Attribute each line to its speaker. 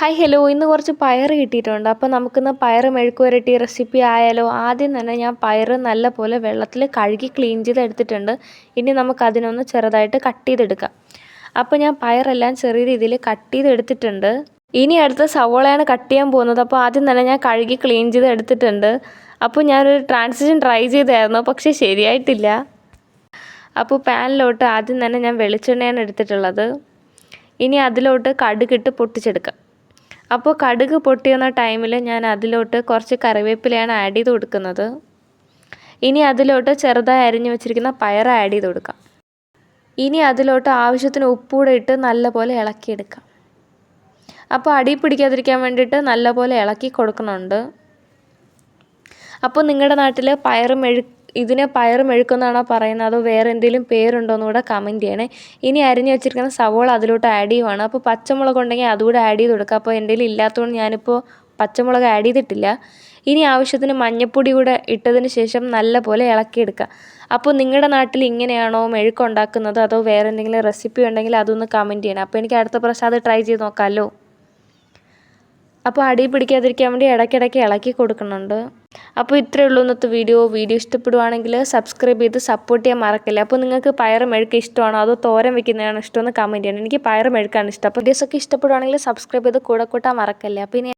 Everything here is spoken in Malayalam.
Speaker 1: ഹായ് ഹലോ, ഇന്ന് കുറച്ച് പയർ കിട്ടിയിട്ടുണ്ട്. അപ്പോൾ നമുക്കിന്ന് പയർ മെഴുക്ക് പുരട്ടി റെസിപ്പി ആയാലോ? ആദ്യം തന്നെ ഞാൻ പയർ നല്ലപോലെ വെള്ളത്തിൽ കഴുകി ക്ലീൻ ചെയ്ത് എടുത്തിട്ടുണ്ട്. ഇനി നമുക്കതിനൊന്ന് ചെറുതായിട്ട് കട്ട് ചെയ്തെടുക്കാം. അപ്പോൾ ഞാൻ പയറെല്ലാം ചെറിയ രീതിയിൽ കട്ട് ചെയ്ത് എടുത്തിട്ടുണ്ട്. ഇനി അടുത്ത സവോളയാണ് കട്ട് ചെയ്യാൻ പോകുന്നത്. അപ്പോൾ ആദ്യം തന്നെ ഞാൻ കഴുകി ക്ലീൻ ചെയ്ത് എടുത്തിട്ടുണ്ട്. അപ്പോൾ ഞാനൊരു ട്രാൻസിഷൻ ട്രൈ ചെയ്തായിരുന്നു, പക്ഷേ ശരിയായിട്ടില്ല. അപ്പോൾ പാനിലോട്ട് ആദ്യം തന്നെ ഞാൻ വെളിച്ചെണ്ണയാണ് എടുത്തിട്ടുള്ളത്. ഇനി അതിലോട്ട് കടുകിട്ട് പൊട്ടിച്ചെടുക്കാം. അപ്പോൾ കടുക് പൊട്ടിയുന്ന ടൈമിൽ ഞാൻ അതിലോട്ട് കുറച്ച് കറിവേപ്പിലയാണ് ആഡ് ചെയ്ത് കൊടുക്കുന്നത്. ഇനി അതിലോട്ട് ചെറുതായി അരിഞ്ഞു വെച്ചിരിക്കുന്ന പയർ ആഡ് ചെയ്ത് കൊടുക്കാം. ഇനി അതിലോട്ട് ആവശ്യത്തിന് ഉപ്പൂടെ ഇട്ട് നല്ലപോലെ ഇളക്കിയെടുക്കാം. അപ്പോൾ അടി പിടിക്കാതിരിക്കാൻ വേണ്ടിയിട്ട് നല്ലപോലെ ഇളക്കി കൊടുക്കുന്നുണ്ട്. അപ്പോൾ നിങ്ങളുടെ നാട്ടിൽ ഇതിനെ പയർ മെഴുക്കെന്നാണോ പറയുന്നത്, അതോ വേറെ എന്തെങ്കിലും പേരുണ്ടോ എന്ന് കൂടെ കമൻറ്റ് ചെയ്യണേ. ഇനി അരിഞ്ഞ് വെച്ചിരിക്കുന്ന സവോള അതിലോട്ട് ആഡ് ചെയ്യുവാണ്. അപ്പോൾ പച്ചമുളക് ഉണ്ടെങ്കിൽ അതുകൂടെ ആഡ് ചെയ്ത് കൊടുക്കുക. അപ്പോൾ എൻ്റെ കയ്യിൽ ഇല്ലാത്തതുകൊണ്ട് ഞാനിപ്പോൾ പച്ചമുളക് ആഡ് ചെയ്തിട്ടില്ല. ഇനി ആവശ്യത്തിന് മഞ്ഞൾപ്പൊടി കൂടെ ഇട്ടതിന് ശേഷം നല്ലപോലെ ഇളക്കിയെടുക്കുക. അപ്പോൾ നിങ്ങളുടെ നാട്ടിൽ ഇങ്ങനെയാണോ മെഴുക്കുണ്ടാക്കുന്നത്, അതോ വേറെ എന്തെങ്കിലും റെസിപ്പി ഉണ്ടെങ്കിൽ അതൊന്ന് കമൻറ്റ് ചെയ്യണം. അപ്പോൾ എനിക്ക് അടുത്ത പ്രാവശ്യം അത് ട്രൈ ചെയ്ത് നോക്കാമല്ലോ. അപ്പോൾ അടി പിടിക്കാതിരിക്കാൻ വേണ്ടി ഇടയ്ക്കിടയ്ക്ക് ഇളക്കി കൊടുക്കുന്നുണ്ട്. അപ്പോൾ ഇത്രയേ ഉള്ളൂ ഇന്നത്തെ വീഡിയോ ഇഷ്ടപ്പെടുവാണെങ്കിൽ സബ്സ്ക്രൈബ് ചെയ്ത് സപ്പോർട്ട് ചെയ്യാൻ മറക്കില്ല. അപ്പോൾ നിങ്ങൾക്ക് പയർ മെഴുക്ക് ഇഷ്ടമാണോ അതോ തോരൻ വെക്കുന്നതാണോ ഇഷ്ടമെന്ന് കമൻറ്റ് ചെയ്യണം. എനിക്ക് പയർ മെഴുക്കാണ് ഇഷ്ടം. അപ്പോൾ വീഡിയോസൊക്കെ ഇഷ്ടപ്പെടുവാണെങ്കിൽ സബ്സ്ക്രൈബ് ചെയ്ത് കൂടെ കൂട്ടാൻ മറക്കല്ലേ. അപ്പോൾ ഇനി